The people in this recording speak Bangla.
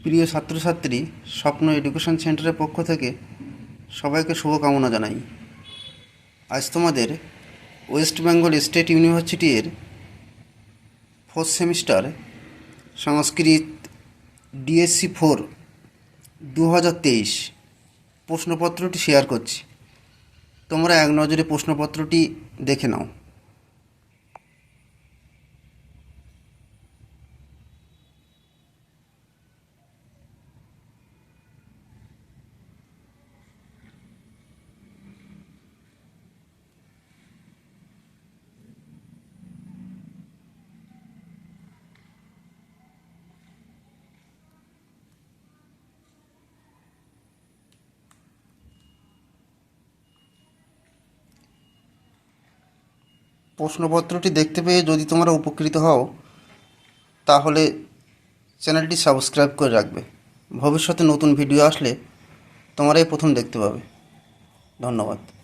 প্রিয় ছাত্রছাত্রী, স্বপ্ন এডুকেশন সেন্টারের পক্ষ থেকে সবাইকে শুভকামনা জানাই। আজ তোমাদের ওয়েস্ট বেঙ্গল স্টেট ইউনিভার্সিটির 4th সেমিস্টার সংস্কৃত DSC 4 2023 প্রশ্নপত্রটি শেয়ার করছি। তোমরা এক নজরে প্রশ্নপত্রটি দেখে নাও। প্রশ্নপত্রটি দেখতে পেয়ে যদি তোমরা উপকৃত হও তাহলে চ্যানেলটি সাবস্ক্রাইব করে রাখবে। ভবিষ্যতে নতুন ভিডিও আসলে তোমরাই প্রথম দেখতে পাবে। ধন্যবাদ।